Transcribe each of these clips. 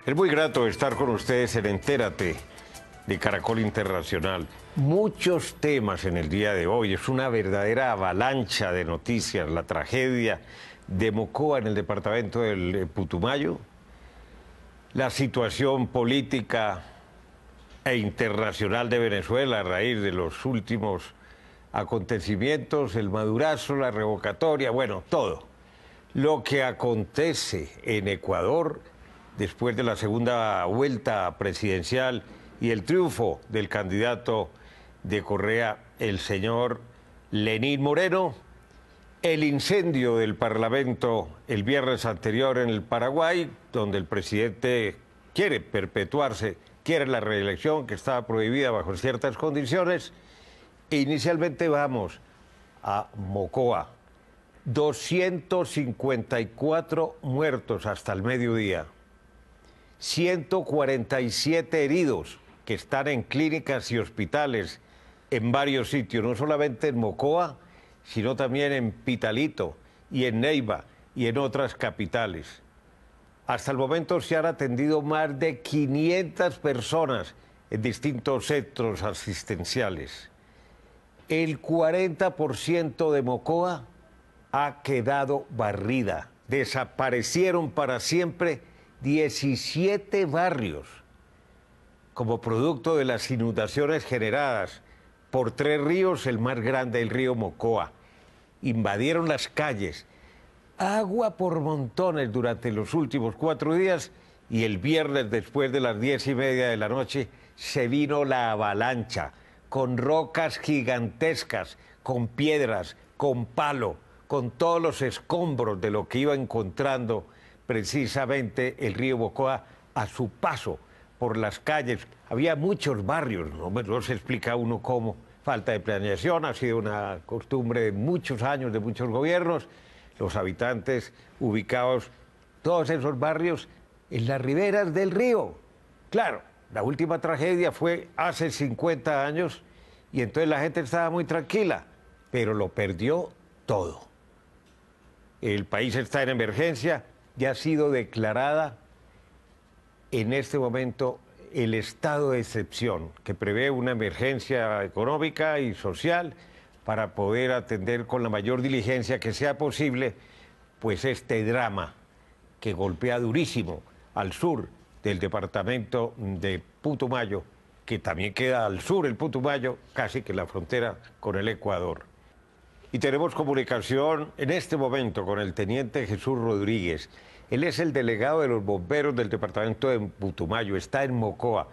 Es muy grato estar con ustedes en Entérate de Caracol Internacional. Muchos temas en el día de hoy, es una verdadera avalancha de noticias. La tragedia de Mocoa en el departamento del Putumayo, la situación política e internacional de Venezuela a raíz de los últimos acontecimientos, el madurazo, la revocatoria, bueno, todo. Lo que acontece en Ecuador después de la segunda vuelta presidencial y el triunfo del candidato de Correa, el señor Lenín Moreno, el incendio del Parlamento el viernes anterior en el Paraguay, donde el presidente quiere perpetuarse, quiere la reelección que estaba prohibida bajo ciertas condiciones. E inicialmente vamos a Mocoa, 254 muertos hasta el mediodía, 147 heridos que están en clínicas y hospitales en varios sitios, no solamente en Mocoa, sino también en Pitalito y en Neiva y en otras capitales. Hasta el momento se han atendido más de 500 personas en distintos centros asistenciales. El 40% de Mocoa ha quedado barrida. Desaparecieron para siempre 17 barrios como producto de las inundaciones generadas por 3 ríos, el más grande, el río Mocoa. Invadieron las calles, agua por montones durante los últimos 4 días, y el viernes después de las 10:30 de la noche se vino la avalancha, con rocas gigantescas, con piedras, con palo, con todos los escombros de lo que iba encontrando precisamente el río Mocoa a su paso por las calles. Había muchos barrios, no se explica uno cómo, falta de planeación, ha sido una costumbre de muchos años, de muchos gobiernos, los habitantes ubicados, todos esos barrios, en las riberas del río. Claro, la última tragedia fue hace 50 años y entonces la gente estaba muy tranquila, pero lo perdió todo. El país está en emergencia, ya ha sido declarada en este momento el estado de excepción, que prevé una emergencia económica y social para poder atender con la mayor diligencia que sea posible, pues este drama que golpea durísimo al sur del departamento de Putumayo, que también queda al sur el Putumayo, casi que la frontera con el Ecuador. Y tenemos comunicación en este momento con el teniente Jesús Rodríguez. Él es el delegado de los bomberos del departamento de Putumayo, está en Mocoa.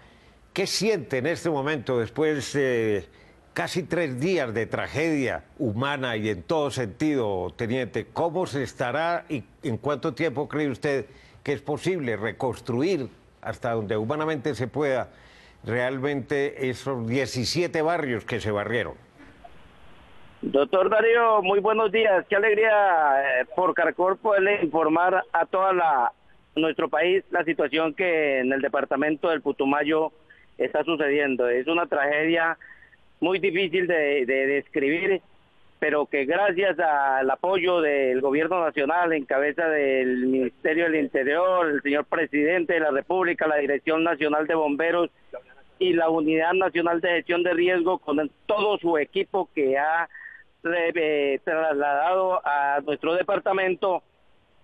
¿Qué siente en este momento después de casi 3 días de tragedia humana y en todo sentido, teniente? ¿Cómo se estará y en cuánto tiempo cree usted que es posible reconstruir hasta donde humanamente se pueda realmente esos 17 barrios que se barrieron? Doctor Darío, muy buenos días. Qué alegría por Caracol poderle informar a nuestro país la situación que en el departamento del Putumayo está sucediendo. Es una tragedia muy difícil de describir, pero que gracias al apoyo del gobierno nacional en cabeza del Ministerio del Interior, el señor presidente de la República, la Dirección Nacional de Bomberos y la Unidad Nacional de Gestión de Riesgo, con todo su equipo que ha trasladado a nuestro departamento,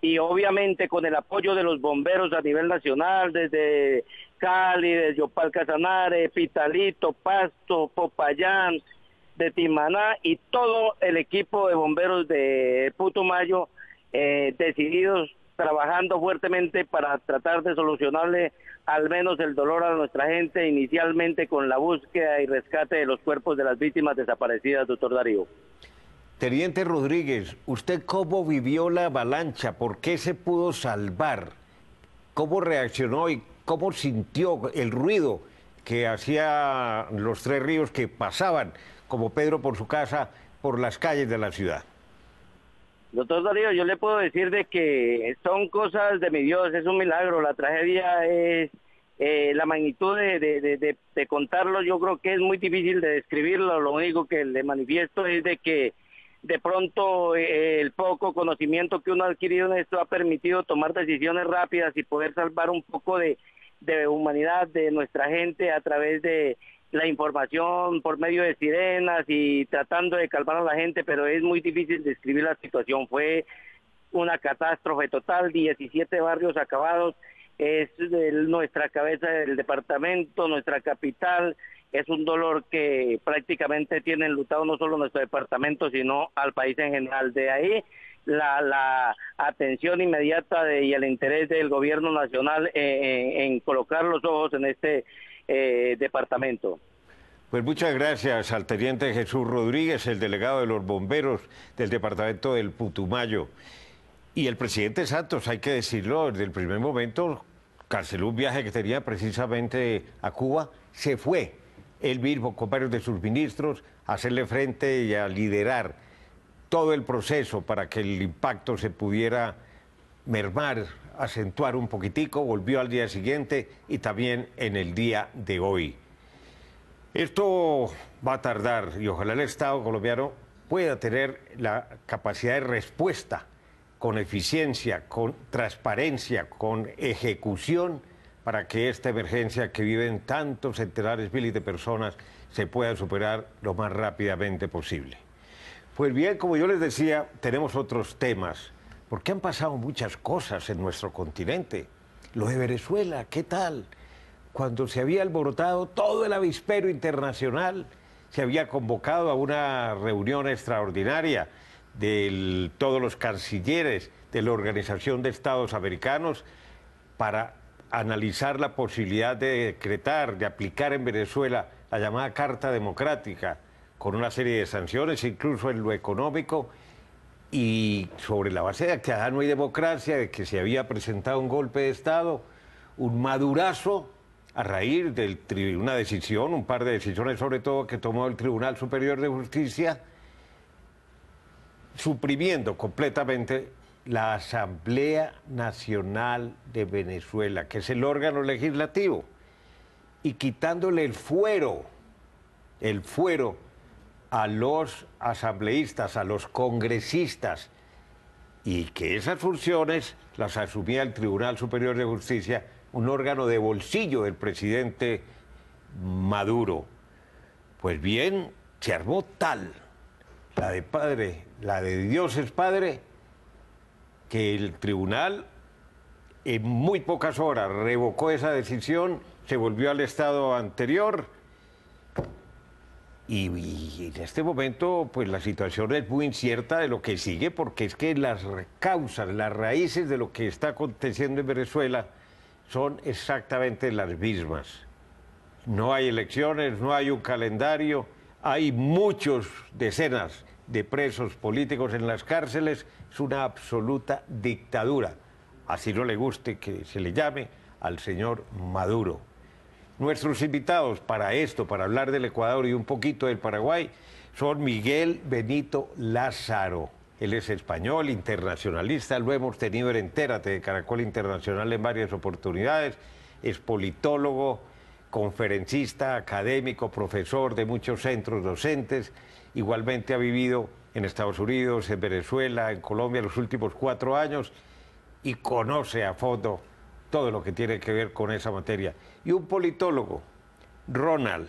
y obviamente con el apoyo de los bomberos a nivel nacional, desde Cali, desde Yopal Casanare, Pitalito, Pasto, Popayán, de Timaná, y todo el equipo de bomberos de Putumayo, decididos, trabajando fuertemente para tratar de solucionarle al menos el dolor a nuestra gente, inicialmente con la búsqueda y rescate de los cuerpos de las víctimas desaparecidas, doctor Darío. Teniente Rodríguez, ¿usted cómo vivió la avalancha? ¿Por qué se pudo salvar? ¿Cómo reaccionó y cómo sintió el ruido que hacía los 3 ríos que pasaban, como Pedro por su casa, por las calles de la ciudad? Doctor Darío, yo le puedo decir de que son cosas de mi Dios, es un milagro. La tragedia es la magnitud de contarlo, yo creo que es muy difícil de describirlo. Lo único que le manifiesto es de que de pronto el poco conocimiento que uno ha adquirido en esto ha permitido tomar decisiones rápidas y poder salvar un poco de humanidad de nuestra gente a través de la información por medio de sirenas y tratando de calmar a la gente, pero es muy difícil describir la situación. Fue una catástrofe total, 17 barrios acabados, es nuestra cabeza del departamento, nuestra capital. Es un dolor que prácticamente tiene enlutado no solo nuestro departamento, sino al país en general. De ahí la atención inmediata y el interés del gobierno nacional en colocar los ojos en este departamento. Pues muchas gracias al teniente Jesús Rodríguez, el delegado de los bomberos del departamento del Putumayo. Y el presidente Santos, hay que decirlo, desde el primer momento canceló un viaje que tenía precisamente a Cuba, se fue él mismo con varios de sus ministros a hacerle frente y a liderar todo el proceso para que el impacto se pudiera mermar, acentuar un poquitico. Volvió al día siguiente y también en el día de hoy. Esto va a tardar y ojalá el Estado colombiano pueda tener la capacidad de respuesta con eficiencia, con transparencia, con ejecución, para que esta emergencia que viven tantos centenares, miles de personas se pueda superar lo más rápidamente posible. Pues bien, como yo les decía, tenemos otros temas, porque han pasado muchas cosas en nuestro continente. Lo de Venezuela, ¿qué tal? Cuando se había alborotado todo el avispero internacional, se había convocado a una reunión extraordinaria de todos los cancilleres de la Organización de Estados Americanos para analizar la posibilidad de decretar, de aplicar en Venezuela la llamada Carta Democrática, con una serie de sanciones, incluso en lo económico, y sobre la base de que acá no hay democracia, de que se había presentado un golpe de Estado, un madurazo, a raíz de una decisión, un par de decisiones sobre todo que tomó el Tribunal Superior de Justicia, suprimiendo completamente la Asamblea Nacional de Venezuela, que es el órgano legislativo, y quitándole el fuero a los asambleístas, a los congresistas, y que esas funciones las asumía el Tribunal Superior de Justicia, un órgano de bolsillo del presidente Maduro. Pues bien, se armó tal, la de Dios es Padre, que el tribunal en muy pocas horas revocó esa decisión, se volvió al estado anterior y en este momento pues la situación es muy incierta de lo que sigue, porque es que las causas, las raíces de lo que está aconteciendo en Venezuela son exactamente las mismas. No hay elecciones, no hay un calendario, hay muchos, decenas de presos políticos en las cárceles, es una absoluta dictadura, así no le guste que se le llame al señor Maduro. Nuestros invitados para esto, para hablar del Ecuador y un poquito del Paraguay, son Miguel Benito Lázaro. Él es español, internacionalista, lo hemos tenido en Entérate de Caracol Internacional en varias oportunidades, es politólogo, conferencista, académico, profesor de muchos centros docentes, igualmente ha vivido en Estados Unidos, en Venezuela, en Colombia los últimos 4 años y conoce a fondo todo lo que tiene que ver con esa materia. Y un politólogo, Ronald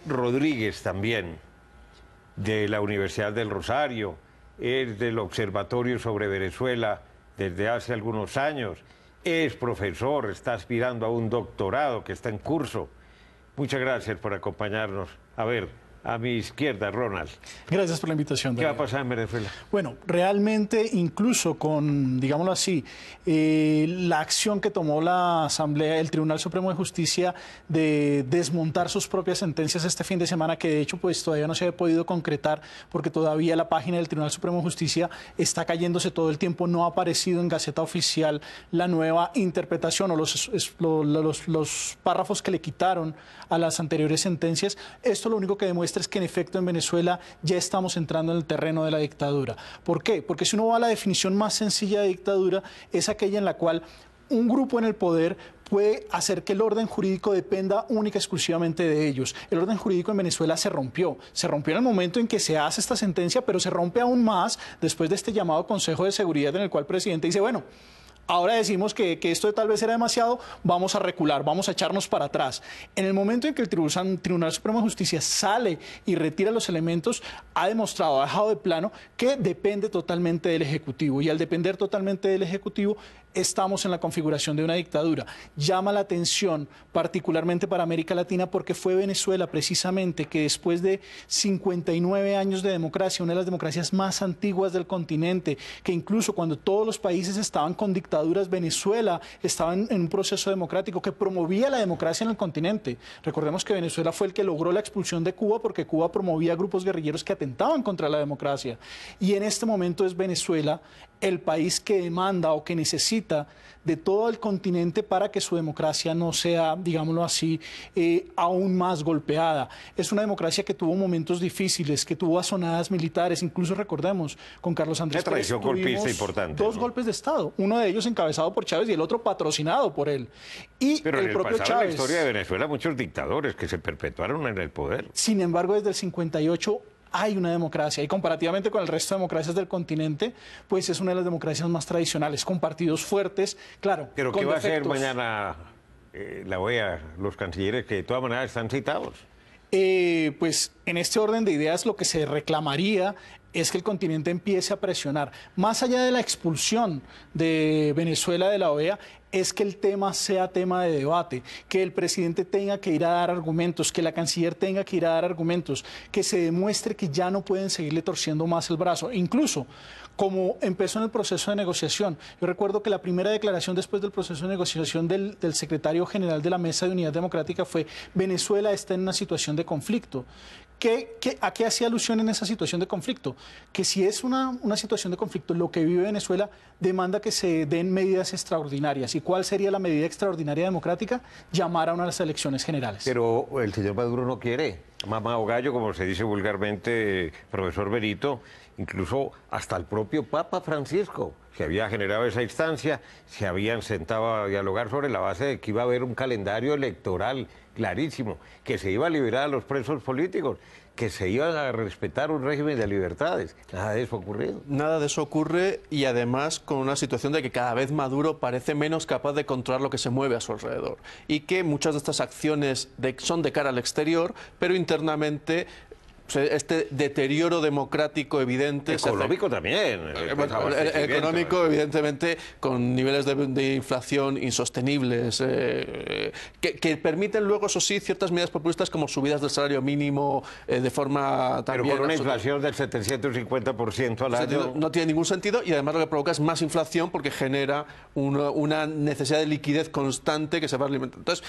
Rodríguez también, de la Universidad del Rosario, es del Observatorio sobre Venezuela desde hace algunos años, es profesor, está aspirando a un doctorado que está en curso. Muchas gracias por acompañarnos. A ver, a mi izquierda, Ronald. Gracias por la invitación. ¿Qué va a pasar en Venezuela? Bueno, realmente incluso con, digámoslo así, la acción que tomó la Asamblea, el Tribunal Supremo de Justicia de desmontar sus propias sentencias este fin de semana, que de hecho pues todavía no se ha podido concretar porque todavía la página del Tribunal Supremo de Justicia está cayéndose todo el tiempo, no ha aparecido en Gaceta Oficial la nueva interpretación o los párrafos que le quitaron a las anteriores sentencias. Esto lo único que demuestra es que en efecto en Venezuela ya estamos entrando en el terreno de la dictadura. ¿Por qué? Porque si uno va a la definición más sencilla de dictadura, es aquella en la cual un grupo en el poder puede hacer que el orden jurídico dependa única y exclusivamente de ellos. El orden jurídico en Venezuela se rompió en el momento en que se hace esta sentencia, pero se rompe aún más después de este llamado Consejo de Seguridad en el cual el presidente dice, bueno, ahora decimos que esto tal vez era demasiado, vamos a recular, vamos a echarnos para atrás. En el momento en que el Tribunal Supremo de Justicia sale y retira los elementos, ha demostrado, ha dejado de plano que depende totalmente del Ejecutivo. Y al depender totalmente del Ejecutivo, estamos en la configuración de una dictadura. Llama la atención, particularmente para América Latina, porque fue Venezuela precisamente que después de 59 años de democracia, una de las democracias más antiguas del continente, que incluso cuando todos los países estaban con dictaduras, Venezuela estaba en un proceso democrático que promovía la democracia en el continente. Recordemos que Venezuela fue el que logró la expulsión de Cuba porque Cuba promovía grupos guerrilleros que atentaban contra la democracia. Y en este momento es Venezuela el país que demanda o que necesita de todo el continente para que su democracia no sea, digámoslo así, aún más golpeada. Es una democracia que tuvo momentos difíciles, que tuvo azonadas militares, incluso recordemos, con Carlos Andrés Pérez golpista importante, dos golpes de Estado, uno de ellos encabezado por Chávez y el otro patrocinado por él. Y pero el propio Chávez, en la historia de Venezuela, muchos dictadores que se perpetuaron en el poder. Sin embargo, desde el 58 hay una democracia y comparativamente con el resto de democracias del continente, pues es una de las democracias más tradicionales, con partidos fuertes, claro. ¿Pero con qué va defectos. a hacer mañana la OEA, los cancilleres que de todas maneras están citados? Pues en este orden de ideas lo que se reclamaría es que el continente empiece a presionar. Más allá de la expulsión de Venezuela de la OEA, es que el tema sea tema de debate, que el presidente tenga que ir a dar argumentos, que la canciller tenga que ir a dar argumentos, que se demuestre que ya no pueden seguirle torciendo más el brazo. Incluso, como empezó en el proceso de negociación, yo recuerdo que la primera declaración después del proceso de negociación del secretario general de la Mesa de Unidad Democrática fue: Venezuela está en una situación de conflicto. ¿A qué hacía alusión en esa situación de conflicto? Que si es una situación de conflicto, lo que vive Venezuela demanda que se den medidas extraordinarias. ¿Y cuál sería la medida extraordinaria democrática? Llamar a unas elecciones generales. Pero el señor Maduro no quiere. Mamá o gallo, como se dice vulgarmente, profesor Benito, incluso hasta el propio Papa Francisco se había generado esa instancia, se habían sentado a dialogar sobre la base de que iba a haber un calendario electoral clarísimo, que se iba a liberar a los presos políticos, que se iba a respetar un régimen de libertades. Nada de eso ha ocurrido. Nada de eso ocurre, y además con una situación de que cada vez Maduro parece menos capaz de controlar lo que se mueve a su alrededor, y que muchas de estas acciones son de cara al exterior, pero internamente este deterioro democrático evidente... Económico también. Económico, evidentemente, con niveles de inflación insostenibles, que permiten luego, eso sí, ciertas medidas populistas como subidas del salario mínimo de forma también... Pero con una inflación del 750% al año... No tiene ningún sentido, y además lo que provoca es más inflación porque genera una necesidad de liquidez constante que se va alimentando. Entonces,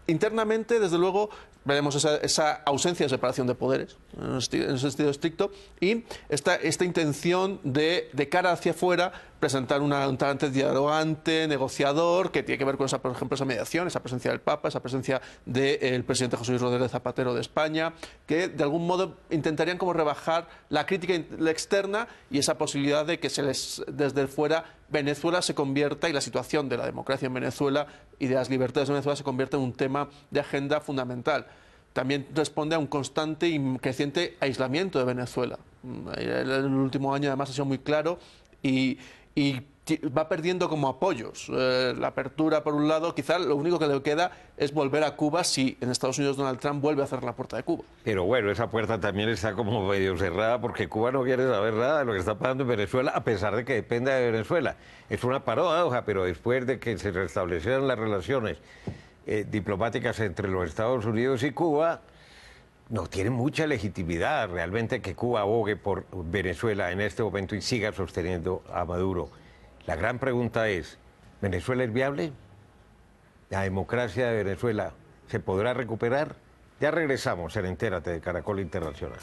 internamente, desde luego, veremos esa ausencia de separación de poderes, en ese sentido estricto, y esta intención de cara hacia afuera, presentar un talante dialogante, negociador, que tiene que ver con, por ejemplo, esa mediación, esa presencia del Papa, esa presencia del presidente José Luis Rodríguez Zapatero de España, que de algún modo intentarían como rebajar la crítica externa y esa posibilidad de que desde fuera Venezuela se convierta, y la situación de la democracia en Venezuela y de las libertades de Venezuela se convierta en un tema de agenda fundamental. También responde a un constante y creciente aislamiento de Venezuela. El último año además ha sido muy claro y va perdiendo como apoyos. La apertura, por un lado, quizá lo único que le queda es volver a Cuba si en Estados Unidos Donald Trump vuelve a cerrar la puerta de Cuba. Pero bueno, esa puerta también está como medio cerrada porque Cuba no quiere saber nada de lo que está pasando en Venezuela, a pesar de que depende de Venezuela. Es una paradoja, pero después de que se restablecieran las relaciones diplomáticas entre los Estados Unidos y Cuba, no tiene mucha legitimidad realmente que Cuba abogue por Venezuela en este momento y siga sosteniendo a Maduro. La gran pregunta es, ¿Venezuela es viable? ¿La democracia de Venezuela se podrá recuperar? Ya regresamos en Entérate de Caracol Internacional.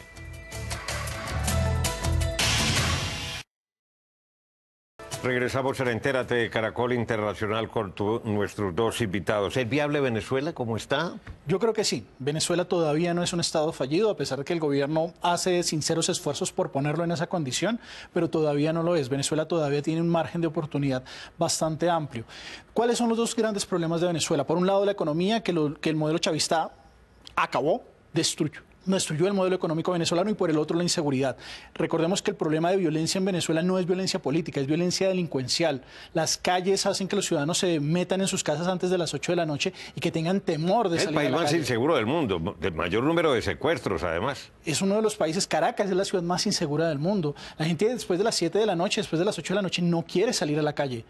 Regresamos en Entérate de Caracol Internacional con nuestros dos invitados. ¿Es viable Venezuela como está? Yo creo que sí. Venezuela todavía no es un estado fallido, a pesar de que el gobierno hace sinceros esfuerzos por ponerlo en esa condición, pero todavía no lo es. Venezuela todavía tiene un margen de oportunidad bastante amplio. ¿Cuáles son los dos grandes problemas de Venezuela? Por un lado, la economía, que el modelo chavista acabó, destruyó el modelo económico venezolano, y por el otro la inseguridad. Recordemos que el problema de violencia en Venezuela no es violencia política, es violencia delincuencial. Las calles hacen que los ciudadanos se metan en sus casas antes de las 8 de la noche y que tengan temor de salir a la calle. El país más inseguro del mundo, del mayor número de secuestros además. Es uno de los países. Caracas es la ciudad más insegura del mundo. La gente después de las 7 de la noche, después de las 8 de la noche no quiere salir a la calle.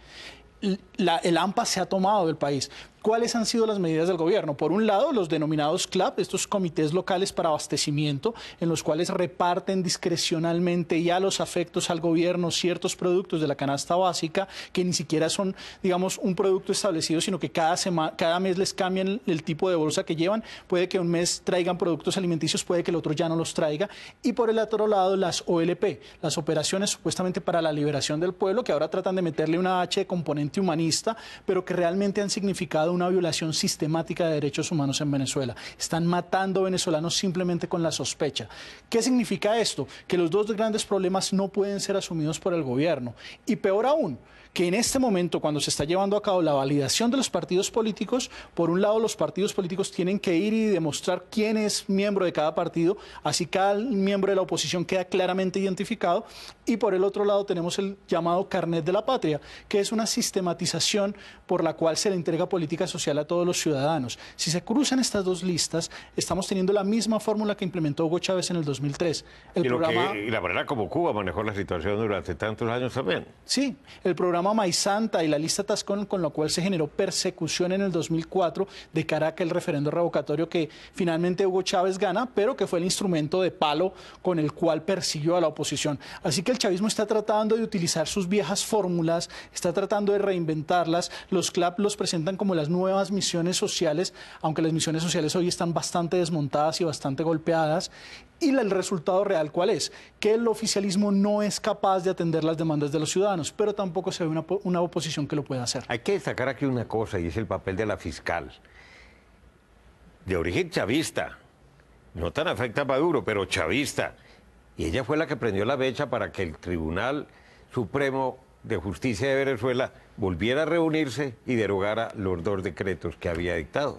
El AMPA se ha tomado del país. ¿Cuáles han sido las medidas del gobierno? Por un lado, los denominados CLAP, estos comités locales para abastecimiento, en los cuales reparten discrecionalmente ya los afectos al gobierno ciertos productos de la canasta básica, que ni siquiera son, digamos, un producto establecido, sino que cada mes les cambian el tipo de bolsa que llevan. Puede que un mes traigan productos alimenticios, puede que el otro ya no los traiga. Y por el otro lado, las OLP, las operaciones supuestamente para la liberación del pueblo, que ahora tratan de meterle una H de componente humanista, pero que realmente han significado una violación sistemática de derechos humanos en Venezuela. Están matando venezolanos simplemente con la sospecha. ¿Qué significa esto? Que los dos grandes problemas no pueden ser asumidos por el gobierno. Y peor aún, que en este momento, cuando se está llevando a cabo la validación de los partidos políticos, por un lado los partidos políticos tienen que ir y demostrar quién es miembro de cada partido, así cada miembro de la oposición queda claramente identificado, y por el otro lado tenemos el llamado carnet de la patria, que es una sistematización por la cual se le entrega política social a todos los ciudadanos. Si se cruzan estas dos listas, estamos teniendo la misma fórmula que implementó Hugo Chávez en el 2003. Y la manera como Cuba manejó la situación durante tantos años también. Sí, el programa Maizanta y la lista Tascón, con la cual se generó persecución en el 2004 de cara a que el referendo revocatorio que finalmente Hugo Chávez gana, pero que fue el instrumento de palo con el cual persiguió a la oposición. Así que el chavismo está tratando de utilizar sus viejas fórmulas, está tratando de reinventarlas. Los CLAP los presentan como las nuevas misiones sociales, aunque las misiones sociales hoy están bastante desmontadas y bastante golpeadas. Y el resultado real, ¿cuál es? Que el oficialismo no es capaz de atender las demandas de los ciudadanos, pero tampoco se ve una oposición que lo pueda hacer. Hay que destacar aquí una cosa, y es el papel de la fiscal, de origen chavista, no tan afecta a Maduro, pero chavista. Y ella fue la que prendió la mecha para que el Tribunal Supremo de Justicia de Venezuela volviera a reunirse y derogara los dos decretos que había dictado.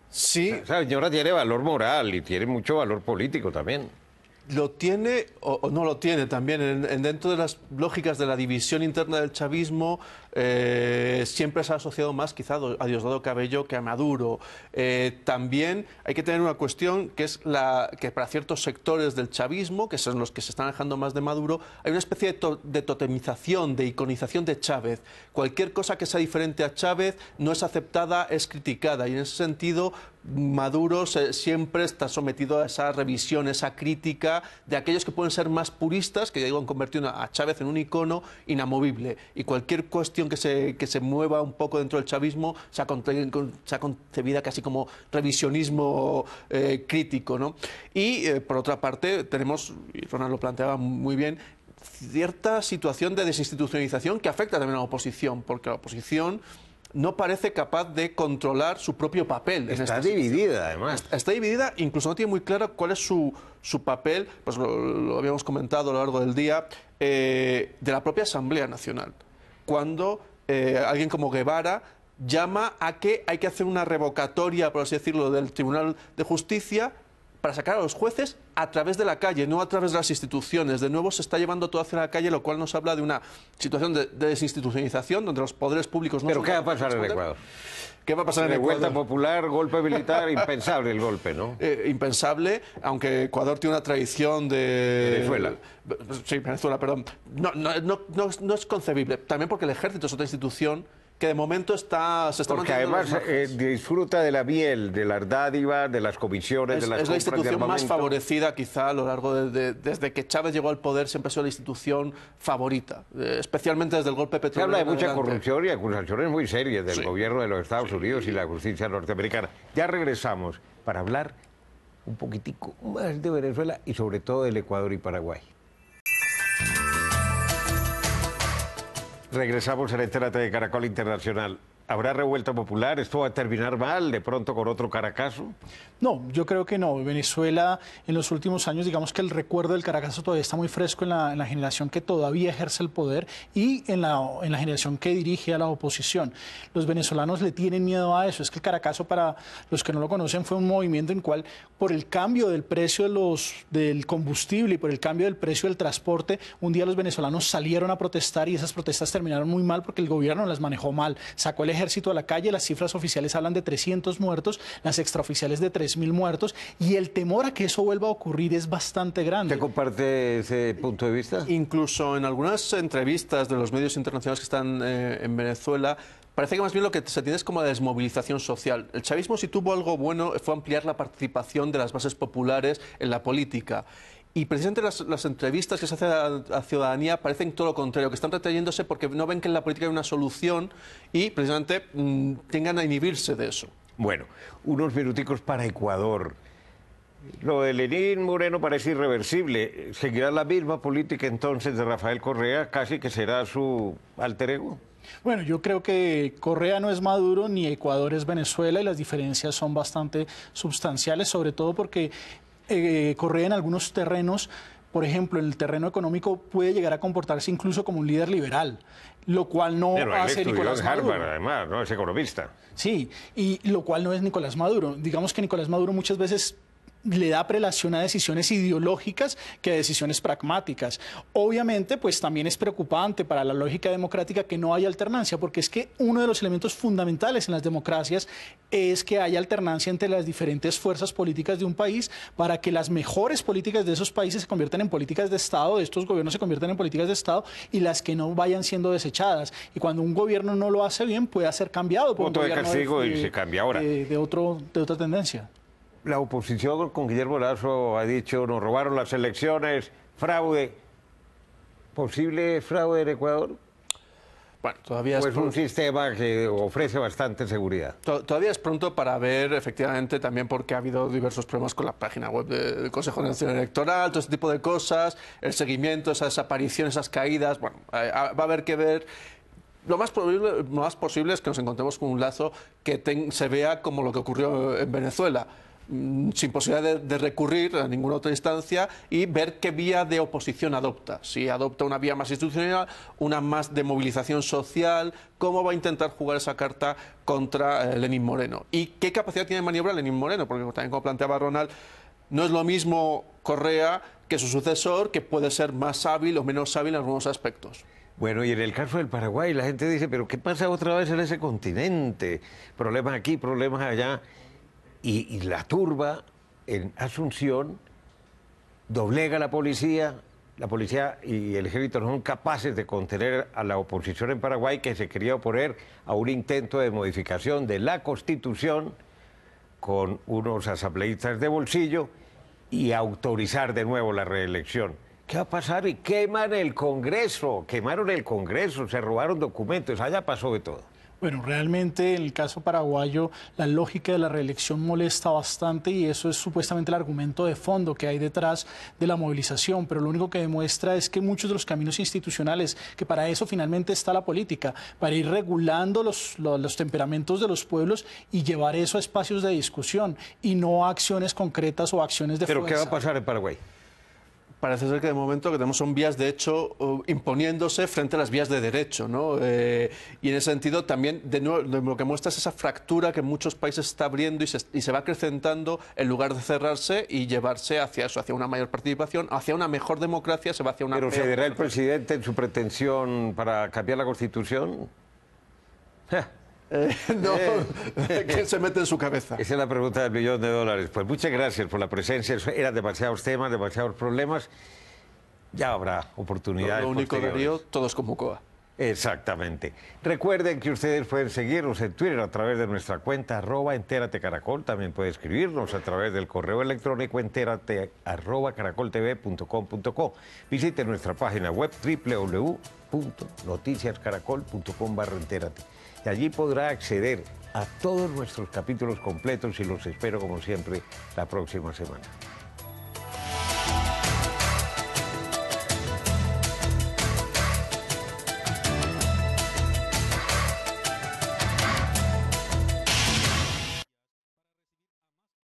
Sí. Esa señora tiene valor moral y tiene mucho valor político también. Lo tiene o no lo tiene también. Dentro de las lógicas de la división interna del chavismo, siempre se ha asociado más quizá a Diosdado Cabello que a Maduro. También hay que tener una cuestión que es que para ciertos sectores del chavismo, que son los que se están alejando más de Maduro, hay una especie de totemización, de iconización de Chávez. Cualquier cosa que sea diferente a Chávez no es aceptada, es criticada, y en ese sentido Maduro siempre está sometido a esa revisión, esa crítica de aquellos que pueden ser más puristas, que han convertido a Chávez en un icono inamovible, y cualquier cuestión que se mueva un poco dentro del chavismo se ha concebida casi como revisionismo crítico, ¿no? Y por otra parte tenemos, y Ronald lo planteaba muy bien, cierta situación de desinstitucionalización que afecta también a la oposición, porque la oposición no parece capaz de controlar su propio papel. Está dividida, además. Está dividida, incluso no tiene muy claro cuál es su papel, pues lo habíamos comentado a lo largo del día, de la propia Asamblea Nacional. Cuando alguien como Guevara llama a que hay que hacer una revocatoria, por así decirlo, del Tribunal de Justicia para sacar a los jueces a través de la calle, no a través de las instituciones. De nuevo se está llevando todo hacia la calle, lo cual nos habla de una situación de desinstitucionalización, donde los poderes públicos no... ¿Pero qué va a pasar en Ecuador? ¿Qué va a pasar en Ecuador? Revuelta popular, golpe militar, impensable el golpe, ¿no? Impensable, aunque Ecuador tiene una tradición de... Venezuela. Sí, Venezuela, perdón. No es concebible. También porque el ejército es otra institución que de momento se está porque además disfruta de la miel, de las dádivas, de las comisiones, de las compras de armamento. Es la institución más favorecida quizá a lo largo desde que Chávez llegó al poder, siempre ha sido la institución favorita, especialmente desde el golpe petrolero. Se habla de mucha corrupción y acusaciones muy serias del gobierno de los Estados Unidos y la justicia norteamericana. Ya regresamos para hablar un poquitico más de Venezuela y sobre todo del Ecuador y Paraguay. Regresamos a Entérate de Caracol Internacional. ¿Habrá revuelta popular? ¿Esto va a terminar mal, de pronto con otro Caracazo? No, yo creo que no. Venezuela en los últimos años, digamos que el recuerdo del Caracazo todavía está muy fresco en la generación que todavía ejerce el poder y en la generación que dirige a la oposición. Los venezolanos le tienen miedo a eso. Es que el Caracazo, para los que no lo conocen, fue un movimiento en el cual, por el cambio del precio del combustible y por el cambio del precio del transporte, un día los venezolanos salieron a protestar y esas protestas terminaron muy mal porque el gobierno las manejó mal. Sacó el ejército a la calle, las cifras oficiales hablan de 300 muertos, las extraoficiales de 3.000 muertos, y el temor a que eso vuelva a ocurrir es bastante grande. ¿Usted comparte ese punto de vista? Incluso en algunas entrevistas de los medios internacionales que están en Venezuela, parece que más bien lo que se tiene es como la desmovilización social. El chavismo, si tuvo algo bueno, fue ampliar la participación de las bases populares en la política. Y precisamente las entrevistas que se hacen a la ciudadanía parecen todo lo contrario, que están retrayéndose porque no ven que en la política hay una solución y precisamente tengan a inhibirse de eso. Bueno, unos minuticos para Ecuador. Lo de Lenín Moreno parece irreversible. ¿Seguirá la misma política entonces de Rafael Correa? Casi que será su alter ego. Bueno, yo creo que Correa no es Maduro ni Ecuador es Venezuela y las diferencias son bastante sustanciales, sobre todo porque Correa en algunos terrenos, por ejemplo, en el terreno económico, puede llegar a comportarse incluso como un líder liberal, lo cual no hace Nicolás Maduro. Harvard, además, ¿no? Es economista. Sí, y lo cual no es Nicolás Maduro. Digamos que Nicolás Maduro muchas veces le da prelación a decisiones ideológicas que a decisiones pragmáticas. Obviamente, pues también es preocupante para la lógica democrática que no haya alternancia, porque es que uno de los elementos fundamentales en las democracias es que haya alternancia entre las diferentes fuerzas políticas de un país para que las mejores políticas de esos países se conviertan en políticas de Estado, de estos gobiernos se conviertan en políticas de Estado y las que no vayan siendo desechadas. Y cuando un gobierno no lo hace bien, puede ser cambiado por un Voto de gobierno castigo y se cambia ahora. de otra tendencia. La oposición con Guillermo Lasso ha dicho, nos robaron las elecciones, fraude. ¿Posible fraude en Ecuador? Bueno, todavía Pues un sistema que ofrece bastante seguridad. Todavía es pronto para ver, efectivamente, también porque ha habido diversos problemas con la página web del Consejo Nacional Electoral, todo este tipo de cosas, el seguimiento, esas desapariciones, esas caídas. Bueno, va a haber que ver. Lo más posible es que nos encontremos con un Lasso que se vea como lo que ocurrió en Venezuela, sin posibilidad de recurrir a ninguna otra instancia y ver qué vía de oposición adopta. Si adopta una vía más institucional, una más de movilización social, cómo va a intentar jugar esa carta contra Lenín Moreno. Y qué capacidad tiene de maniobra Lenín Moreno, porque también como planteaba Ronald, no es lo mismo Correa que su sucesor, que puede ser más hábil o menos hábil en algunos aspectos. Bueno, y en el caso del Paraguay, la gente dice, pero ¿qué pasa otra vez en ese continente? Problemas aquí, problemas allá. Y la turba en Asunción doblega a la policía y el ejército no son capaces de contener a la oposición en Paraguay que se quería oponer a un intento de modificación de la Constitución con unos asambleístas de bolsillo y autorizar de nuevo la reelección. ¿Qué va a pasar? Y quemaron el Congreso, se robaron documentos, allá pasó de todo. Bueno, realmente en el caso paraguayo la lógica de la reelección molesta bastante y eso es supuestamente el argumento de fondo que hay detrás de la movilización, pero lo único que demuestra es que muchos de los caminos institucionales, que para eso finalmente está la política, para ir regulando los temperamentos de los pueblos y llevar eso a espacios de discusión y no a acciones concretas o acciones de fuerza. ¿Pero qué va a pasar en Paraguay? Parece ser que de momento lo que tenemos son vías de hecho imponiéndose frente a las vías de derecho, ¿no? Y en ese sentido también de nuevo, lo que muestra es esa fractura que en muchos países se está abriendo y se va acrecentando en lugar de cerrarse y llevarse hacia eso, hacia una mayor participación, hacia una mejor democracia, se va hacia una ¿Pero peor cederá el democracia. presidente en su pretensión para cambiar la Constitución? No, ¿quién se mete en su cabeza? Esa es la pregunta del $1.000.000. Pues muchas gracias por la presencia. Eran demasiados temas, demasiados problemas. Ya habrá oportunidades. Lo único, posteriores. Darío, todos como COA. Exactamente. Recuerden que ustedes pueden seguirnos en Twitter a través de nuestra cuenta @entératecaracol. También puede escribirnos a través del correo electrónico enterate@caracoltv.com.co. Visite nuestra página web www.noticiascaracol.com/entérate. Y allí podrá acceder a todos nuestros capítulos completos y los espero como siempre la próxima semana.